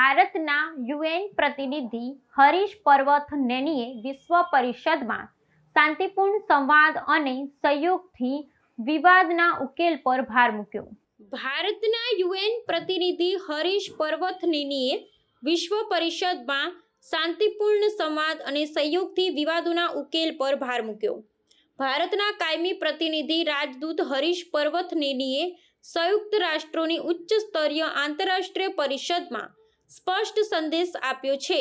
ભારતના યુએન પ્રતિનિધિ હરીશ પરવથનેનીએ વિશ્વ પરિષદમાં શાંતિપૂર્ણ સંવાદ અને સહયોગથી વિવાદના ઉકેલ પર ભાર મૂક્યો. ભારતના યુએન પ્રતિનિધિ હરીશ પરવથનેનીએ વિશ્વ પરિષદમાં શાંતિપૂર્ણ સંવાદ અને સહયોગથી વિવાદોના ઉકેલ પર ભાર મૂક્યો. ભારતના કાયમી પ્રતિનિધિ રાજદૂત હરીશ પરવથનેનીએ સંયુક્ત રાષ્ટ્રોની ઉચ્ચ સ્તરીય આંતરરાષ્ટ્રીય પરિષદમાં સ્પષ્ટ સંદેશ આપ્યો છે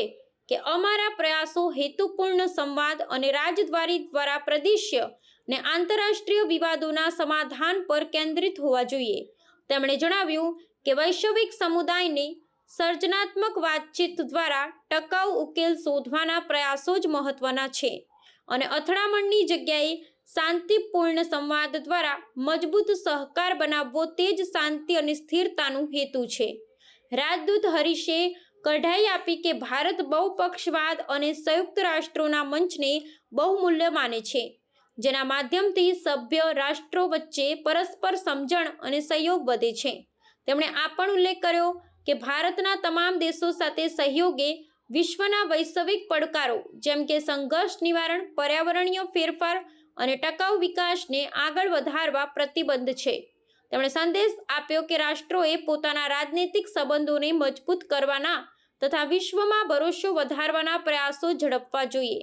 કે અમારા પ્રયાસો હેતુપૂર્ણ સંવાદ અને રાજદ્વારી દ્વારા પ્રદેશીય ને આંતરરાષ્ટ્રીય વિવાદોના સમાધાન પર કેન્દ્રિત હોવા જોઈએ. તેમણે જણાવ્યું કે વૈશ્વિક સમુદાયને સર્જનાત્મક વાતચીત દ્વારા ટકાઉ ઉકેલ શોધવાના પ્રયાસો જ મહત્વના છે અને અથડામણની જગ્યાએ શાંતિપૂર્ણ સંવાદ દ્વારા મજબૂત સહકાર બનાવવો તે જ શાંતિ અને સ્થિરતાનું હેતુ છે. રાજદૂત હરીશે કઢાઈ આપી કે ભારત બહુપક્ષવાદ અને સંયુક્ત રાષ્ટ્રોના મંચને બહુમૂલ્ય માને છે, જેના માધ્યમથી સભ્ય રાષ્ટ્રો વચ્ચે પરસ્પર સમજણ અને સહયોગ વધે છે. તેમણે આ પણ ઉલ્લેખ કર્યો કે ભારતના તમામ દેશો સાથે સહયોગે વિશ્વના વૈશ્વિક પડકારો જેમ કે સંઘર્ષ નિવારણ, પર્યાવરણીય ફેરફાર અને ટકાઉ વિકાસને આગળ વધારવા પ્રતિબદ્ધ છે. તેમણે સંદેશ આપ્યો કે રાષ્ટ્રોએ પોતાના રાજનૈતિક સંબંધોને મજબૂત કરવાના તથા વિશ્વમાં ભરોસો વધારવાના પ્રયાસો ઝડપવા જોઈએ.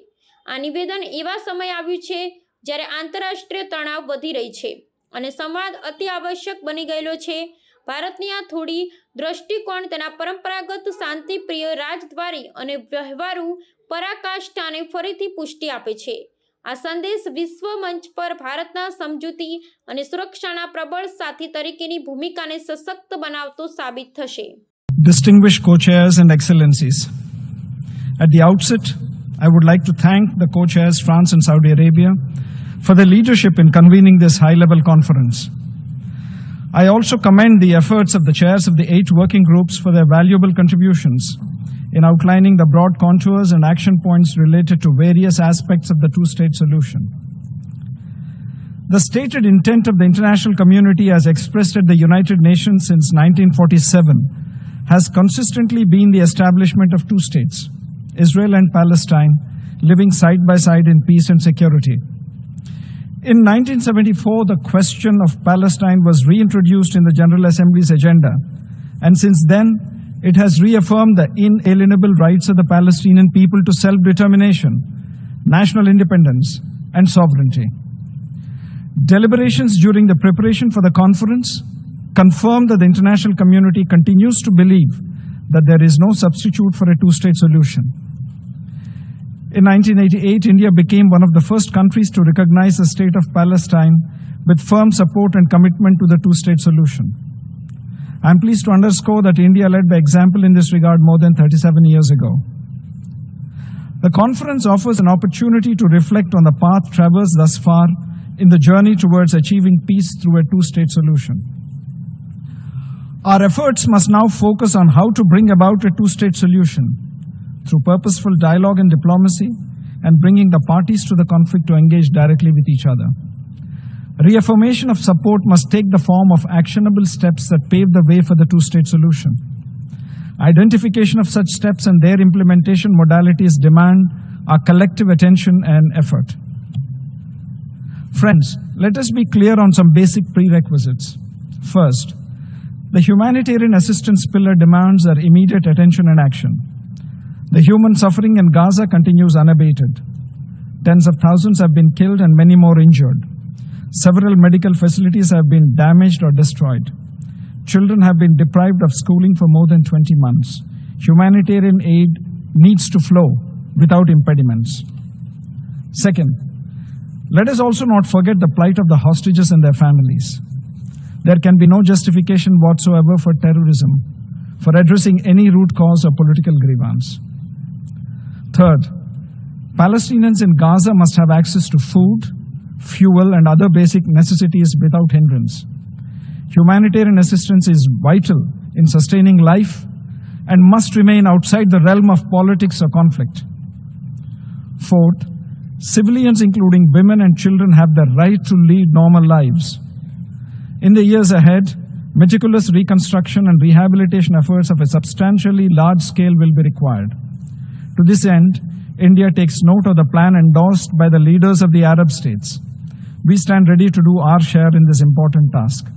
આ નિવેદન એવા સમય આવ્યું છે જ્યારે આંતરરાષ્ટ્રીય તણાવ વધી રહી છે અને સંવાદ અતિ આવશ્યક બની ગયેલો છે. ભારતની આ થોડી દ્રષ્ટિકોણ તેના પરંપરાગત શાંતિપ્રિય રાજદ્વારી અને વ્યવહારુ પરાકાષ્ઠાને ફરીથી પુષ્ટિ આપે છે. આ સંદેશ વિશ્વ મંચ પર ભારતના સમજૂતી અને સુરક્ષાના પ્રબળ સાથી તરીકેની ભૂમિકાને સશક્ત બનાવતો સાબિત થશે. Distinguished co-chairs and excellencies, at the outset, I would like to thank the co-chairs France and Saudi Arabia for their leadership in convening this high-level conference. I also commend the efforts of the chairs of the 8 working groups for their valuable contributions in outlining the broad contours and action points related to various aspects of the two-state solution. The stated intent of the international community as expressed at the United Nations since 1947 has consistently been the establishment of two states, Israel and Palestine, living side by side in peace and security. In 1974, the question of Palestine was reintroduced in the General Assembly's agenda, and since then, it has reaffirmed the inalienable rights of the Palestinian people to self-determination, national independence, and sovereignty. Deliberations during the preparation for the conference confirmed that the international community continues to believe that there is no substitute for a two-state solution. In 1988, India became one of the first countries to recognize the state of Palestine with firm support and commitment to the two-state solution. I am pleased to underscore that India led by example in this regard more than 37 years ago. The conference offers an opportunity to reflect on the path traversed thus far in the journey towards achieving peace through a two-state solution. Our efforts must now focus on how to bring about a two-state solution through purposeful dialogue and diplomacy and bringing the parties to the conflict to engage directly with each other. Reaffirmation of support must take the form of actionable steps that pave the way for the two-state solution. Identification of such steps and their implementation modalities demand our collective attention and effort. Friends, let us be clear on some basic prerequisites. First, the humanitarian assistance pillar demands our immediate attention and action. The human suffering in Gaza continues unabated. Tens of thousands have been killed and many more injured. Several medical facilities have been damaged or destroyed. Children have been deprived of schooling for more than 20 months. Humanitarian aid needs to flow without impediments. Second, let us also not forget the plight of the hostages and their families. There can be no justification whatsoever for terrorism, for addressing any root cause or political grievance. Third, Palestinians in Gaza must have access to food, fuel, and other basic necessities without hindrance. Humanitarian assistance is vital in sustaining life and must remain outside the realm of politics or conflict. Fourth, civilians including women and children have the right to lead normal lives. In the years ahead, Meticulous reconstruction and rehabilitation efforts of a substantially large scale will be required. To this end, India takes note of the plan endorsed by the leaders of the Arab states. We stand ready to do our share in this important task.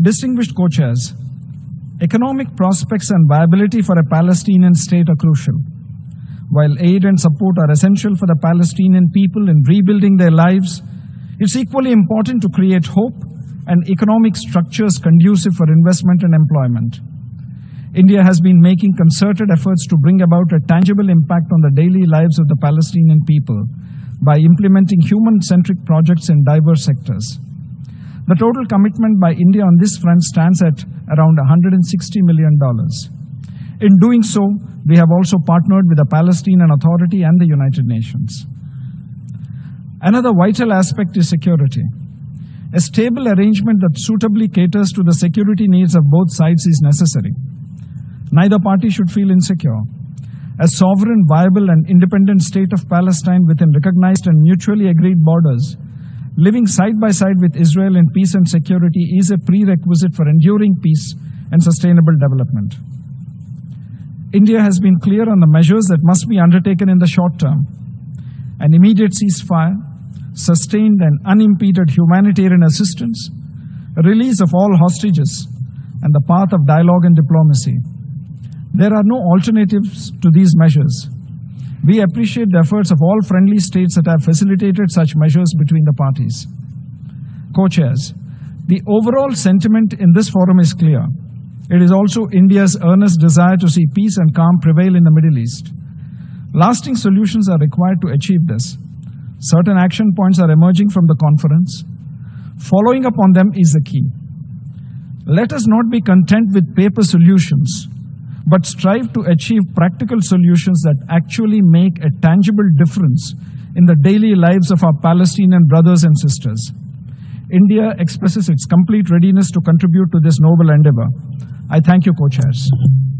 Distinguished co-chairs, economic prospects and viability for a Palestinian state are crucial. While aid and support are essential for the Palestinian people in rebuilding their lives, it's equally important to create hope and economic structures conducive for investment and employment. India has been making concerted efforts to bring about a tangible impact on the daily lives of the Palestinian people by implementing human-centric projects in diverse sectors. The total commitment by India on this front stands at around $160 million. In doing so, we have also partnered with the Palestinian Authority and the United Nations. Another vital aspect is security. A stable arrangement that suitably caters to the security needs of both sides is necessary. Neither party should feel insecure. A sovereign, viable, and independent state of Palestine within recognized and mutually agreed borders, living side by side with Israel in peace and security, is a prerequisite for enduring peace and sustainable development. India has been clear on the measures that must be undertaken in the short term. An immediate ceasefire, sustained and unimpeded humanitarian assistance, a release of all hostages, and the path of dialogue and diplomacy. There are no alternatives to these measures. We appreciate the efforts of all friendly states that have facilitated such measures between the parties. Co-chairs, the overall sentiment in this forum is clear. It is also India's earnest desire to see peace and calm prevail in the Middle East. Lasting solutions are required to achieve this. Certain action points are emerging from the conference. Following up on them is the key. Let us not be content with paper solutions, but strive to achieve practical solutions that actually make a tangible difference in the daily lives of our Palestinian brothers and sisters. India expresses its complete readiness to contribute to this noble endeavor. I thank you, co-chairs.